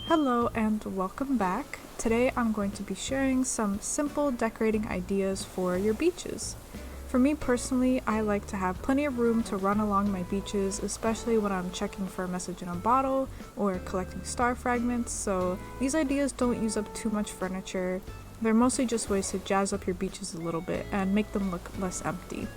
Hello and welcome back. Today I'm going to be sharing some simple decorating ideas for your beaches. For me personally, I like to have plenty of room to run along my beaches, especially when I'm checking for a message in a bottle or collecting star fragments, so these ideas don't use up too much furniture. They're mostly just ways to jazz up your beaches a little bit and make them look less empty.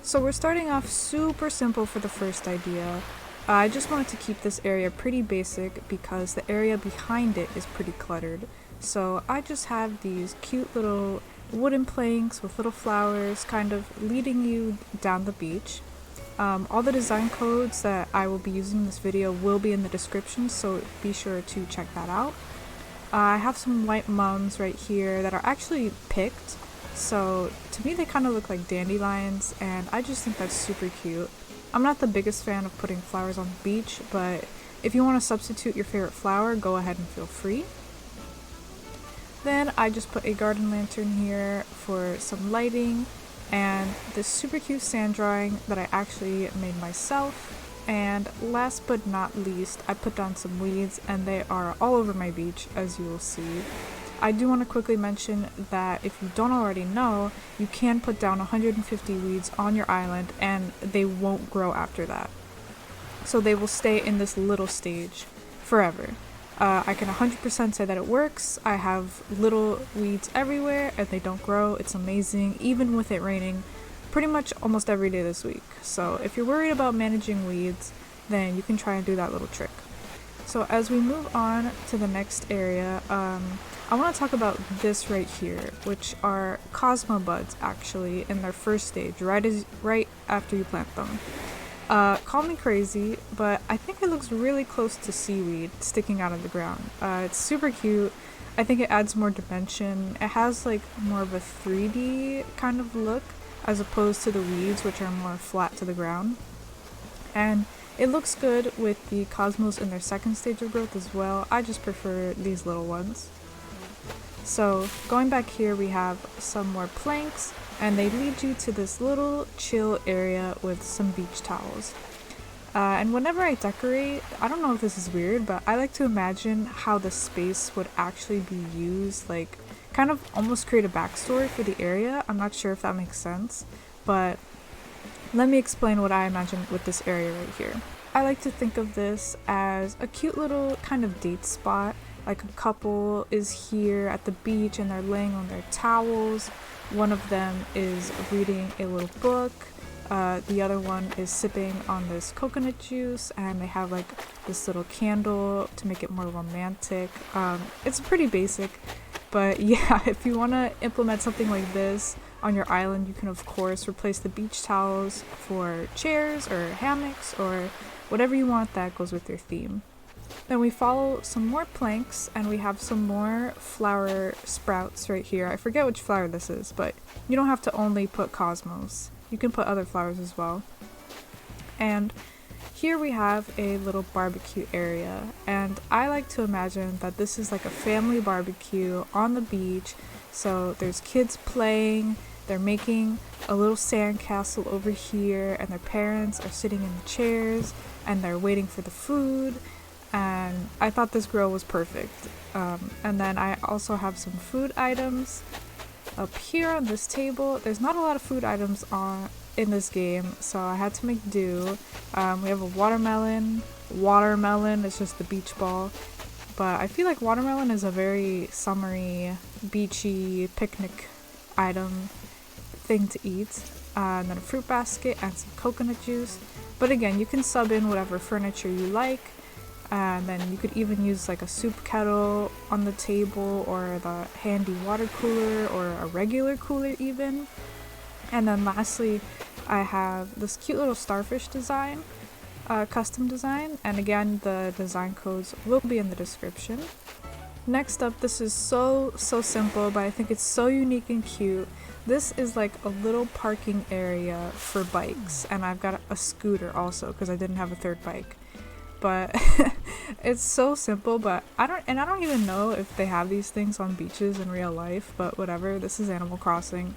So we're starting off super simple for the first idea. I just wanted to keep this area pretty basic because the area behind it is pretty cluttered. So I just have these cute little wooden planks with little flowers kind of leading you down the beach. All the design codes that I will be using in this video will be in the description, so be sure to check that out. I have some white mums right here that are actually picked, so to me they kind of look like dandelions and I just think that's super cute. I'm not the biggest fan of putting flowers on the beach, but if you want to substitute your favorite flower, go ahead and feel free. Then I just put a garden lantern here for some lighting and this super cute sand drawing that I actually made myself. And last but not least, I put down some weeds and they are all over my beach, as you will see. I do want to quickly mention that if you don't already know, you can put down 150 weeds on your island and they won't grow after that. So they will stay in this little stage forever. I can 100% say that it works. I have little weeds everywhere and they don't grow. It's amazing, even with it raining pretty much almost every day this week. So if you're worried about managing weeds, then you can try and do that little trick. So as we move on to the next area, I want to talk about this right here, which are Cosmo buds actually in their first stage, right after you plant them. Call me crazy, but I think it looks really close to seaweed sticking out of the ground. It's super cute. I think it adds more dimension. It has like more of a 3D kind of look as opposed to the weeds, which are more flat to the ground. And it looks good with the cosmos in their second stage of growth as well. I just prefer these little ones. So going back here, we have some more planks and they lead you to this little chill area with some beach towels. And whenever I decorate, I don't know if this is weird, but I like to imagine how the space would actually be used, like kind of almost create a backstory for the area. I'm not sure if that makes sense, but let me explain what I imagine with this area right here. I like to think of this as a cute little kind of date spot. Like a couple is here at the beach and they're laying on their towels. One of them is reading a little book. The other one is sipping on this coconut juice and they have like this little candle to make it more romantic. It's pretty basic, but yeah, if you want to implement something like this on your island, you can of course replace the beach towels for chairs or hammocks or whatever you want that goes with your theme. Then we follow some more planks and we have some more flower sprouts right here. I forget which flower this is, but you don't have to only put cosmos. You can put other flowers as well. And here we have a little barbecue area, and I like to imagine that this is like a family barbecue on the beach. So there's kids playing, they're making a little sand castle over here, and their parents are sitting in the chairs and they're waiting for the food. And I thought this grill was perfect. And then I also have some food items up here on this table. There's not a lot of food items in this game, so I had to make do. We have a watermelon. Watermelon is just the beach ball, but I feel like watermelon is a very summery, beachy picnic item thing to eat. And then a fruit basket and some coconut juice. But again, you can sub in whatever furniture you like. And then you could even use like a soup kettle on the table or the handy water cooler or a regular cooler even. And then lastly, I have this cute little starfish design, custom design. And again, the design codes will be in the description. Next up, this is so simple, but I think it's so unique and cute. This is like a little parking area for bikes. And I've got a scooter also because I didn't have a third bike. But it's so simple, but I don't even know if they have these things on beaches in real life, but whatever, this is Animal Crossing.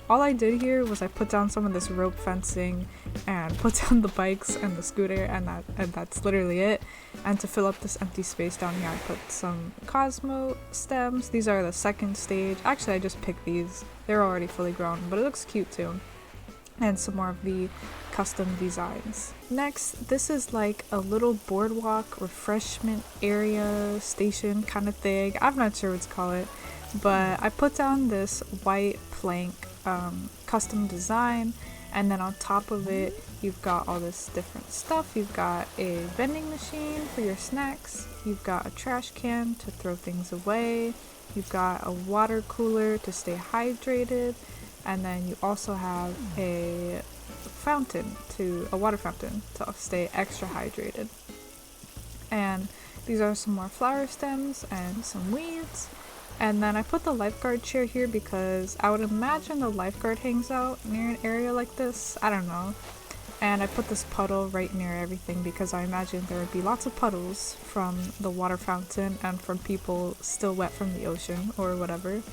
All I did here was I put down some of this rope fencing and put down the bikes and the scooter, and that's literally it. And to fill up this empty space down here, I put some Cosmo stems. These are the second stage. Actually, I just picked these. They're already fully grown, but it looks cute too. And some more of the custom designs. Next, this is like a little boardwalk refreshment area station kind of thing. I'm not sure what to call it, but I put down this white plank custom design, and then on top of it you've got all this different stuff. You've got a vending machine for your snacks, you've got a trash can to throw things away, you've got a water cooler to stay hydrated, and then you also have a water fountain to stay extra hydrated. And these are some more flower stems and some weeds. And then I put the lifeguard chair here because I would imagine the lifeguard hangs out near an area like this. I don't know. And I put this puddle right near everything because I imagine there would be lots of puddles from the water fountain and from people still wet from the ocean or whatever.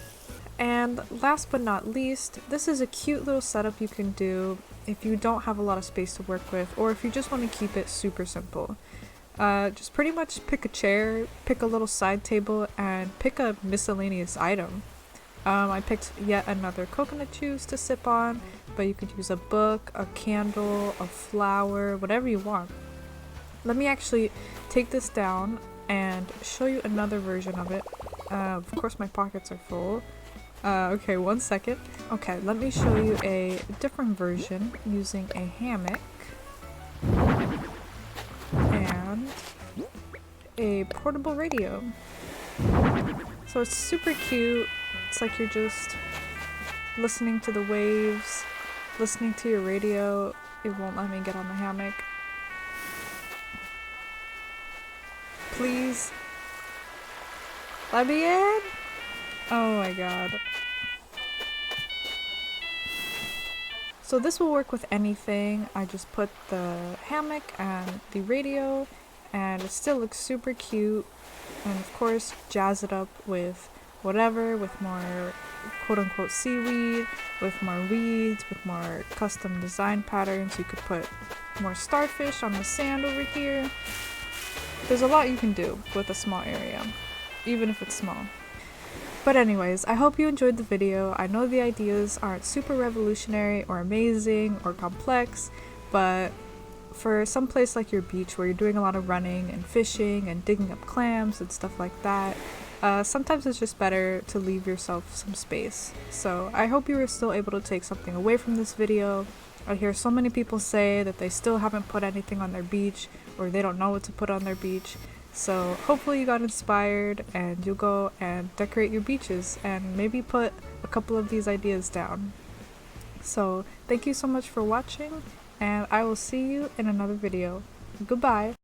And last but not least, this is a cute little setup you can do if you don't have a lot of space to work with, or if you just want to keep it super simple. Just pretty much pick a chair, pick a little side table, and pick a miscellaneous item. I picked yet another coconut juice to sip on, but you could use a book, a candle, a flower, whatever you want. Let me actually take this down and show you another version of it. Of course my pockets are full. Okay, 1 second. Okay, let me show you a different version using a hammock and a portable radio. So it's super cute. It's like you're just listening to the waves, listening to your radio. It won't let me get on the hammock. Please let me in. Oh my god. So this will work with anything. I just put the hammock and the radio, and it still looks super cute. And of course, jazz it up with whatever, with more quote-unquote seaweed, with more weeds, with more custom design patterns. You could put more starfish on the sand over here. There's a lot you can do with a small area, even if it's small. But anyways, I hope you enjoyed the video. I know the ideas aren't super revolutionary or amazing or complex, but for some place like your beach where you're doing a lot of running and fishing and digging up clams and stuff like that, sometimes it's just better to leave yourself some space. So I hope you were still able to take something away from this video. I hear so many people say that they still haven't put anything on their beach, or they don't know what to put on their beach. So hopefully you got inspired and you'll go and decorate your beaches and maybe put a couple of these ideas down. So thank you so much for watching, and I will see you in another video. Goodbye!